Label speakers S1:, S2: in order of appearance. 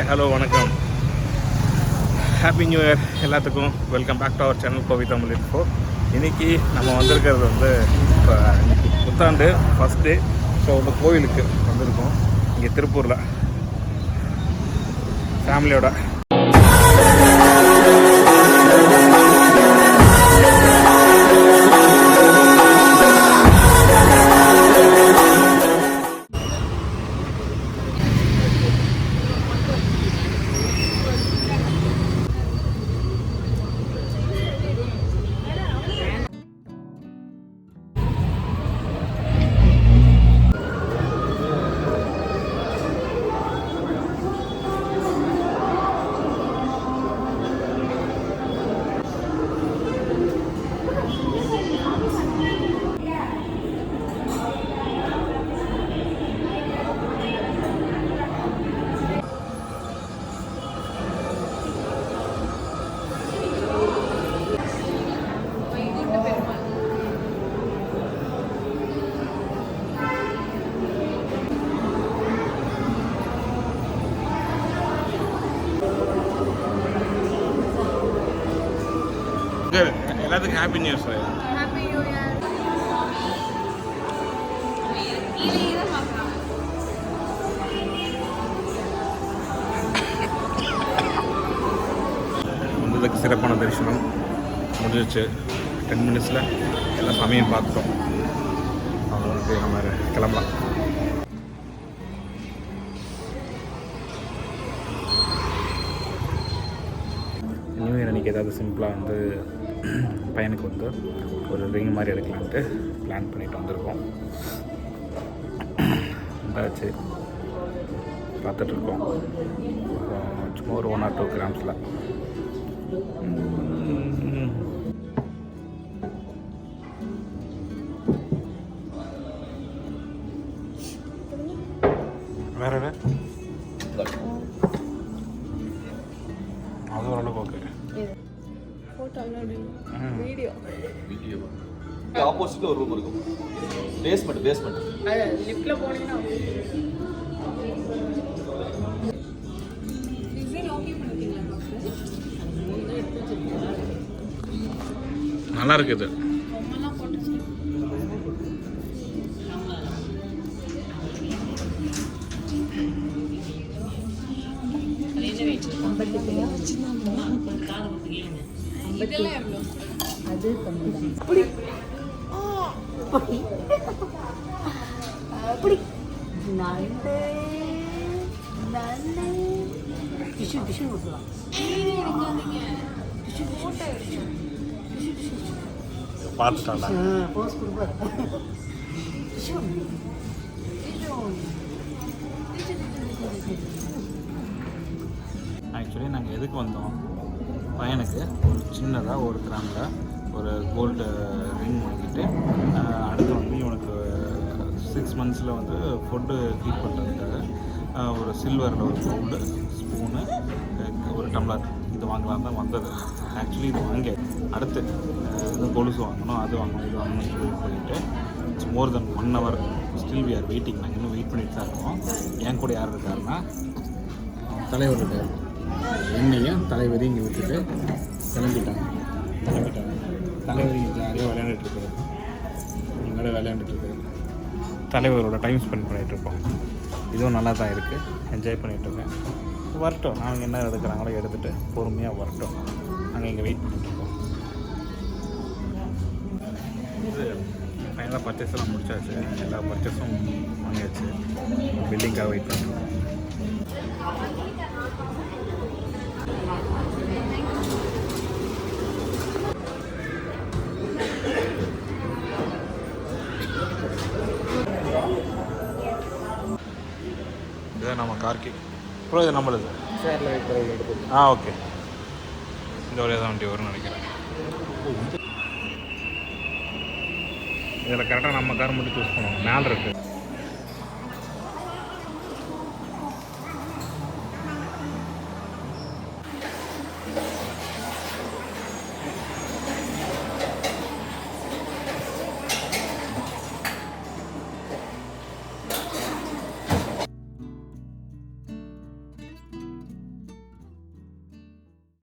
S1: Hi hello வணக்கம், happy new year எல்லாத்துக்கும். Welcome back to our channel Kovi Tamil info. இன்றைக்கி நம்ம வந்திருக்கிறது வந்து இப்போ புத்தாண்டு ஃபஸ்ட் டே. ஸோ இந்த கோவிலுக்கு வந்திருக்கோம் இங்கே திருப்பூரில் ஃபேமிலியோட. எல்லாத்துக்கும் happy new year sir.
S2: Happy new year.
S1: வந்ததுக்கு சிறப்பான தரிசனம் முடிஞ்சிச்சு. 10 மினிட்ஸில் எல்லா சாமியும் பார்த்துட்டோம். அவங்க வந்து நம்ம கிளம்பலாம். நியூ இயர் அன்றைக்கி ஏதாவது சிம்பிளாக வந்து பையனுக்கு வந்து ஒரு ரிங் மாதிரி எடுக்கலான்ட்டு பிளான் பண்ணிட்டு வந்திருக்கோம். வந்தாச்சு, பார்த்துட்ருக்கோம். சும்மா ஒரு 1 or 2 கிராம்ஸில். வேற அது ஓரளவுக்கு ஓகே.
S2: வீடியோ
S3: ஆப்போசிட்ல ஒரு ரூம் இருக்கும். பேஸ்மெண்ட்
S2: லிஃப்ட்ல போனீங்கன்னா
S1: நல்லா இருக்குது.
S2: அது அப்படி நண்டு நண்டு டிஷ்யூ டிஷ்யூ கொடுக்கலாம்.
S1: பார்த்துட்டாங்க
S2: போஸ் கொடுப்பாரு.
S1: ஆக்சுவலி நாங்கள் எதுக்கு வந்தோம், பையனுக்கு ஒரு சின்னதாக 1 கிராமில் ஒரு கோல்டு ரிங் வாங்கிட்டு அடுத்து வந்து இவனுக்கு 6 மந்த்ஸில் வந்து ஃபுட்டு ஹீட் பண்ணுறதுக்காக ஒரு சில்வரில் ஒரு பவுலு, ஸ்பூனு, ஒரு டம்ளர் இது வாங்கலாம் தான் வந்தது. ஆக்சுவலி இது வாங்க அடுத்து இது கொலுசு வாங்கணும், அது வாங்கணும், இது வாங்கணும்னு சொல்லிட்டு it's more than 1 hour still we are waiting. நாங்கள் இன்னும் வெயிட் பண்ணிட்டு தான் இருக்கோம். என் கூட யார் இருக்காருன்னா தலைவர் இருக்கார். என்னையும் தலைவரையும் இங்கே விட்டுட்டு கிளம்பிட்டாங்க. தலைவர் இங்கே ஜாலியாக விளையாண்டுட்டுருக்காரு. எங்களோட விளையாண்டுட்டுருக்காரு. தலைவரோட டைம் ஸ்பெண்ட் பண்ணிகிட்ருக்கோம். இதுவும் நல்லா தான் இருக்குது. என்ஜாய் பண்ணிகிட்ருக்கேன். வரட்டும், அவங்க என்ன எடுக்கிறாங்களோ எடுத்துகிட்டு பொறுமையாக வரட்டும். நாங்கள் இங்கே வெயிட் பண்ணிகிட்ருக்கோம். இது ஃபைனலாக பர்ச்சேஸ்லாம் முடிச்சாச்சு. எல்லா பர்ச்சேஸும் வாங்கியாச்சு. பில்டிங்காக வெயிட் பண்ணுறோம். இதுதான் நம்ம கார்கி ப்ரோ. இது நம்மளுது ஓகே. இந்த ஒரே தான் வண்டி வரும்னு நினைக்கிறேன். இதில் கரெக்டாக நம்ம கார் மட்டும் சூஸ் பண்ணுவோம். மேலே இருக்குது.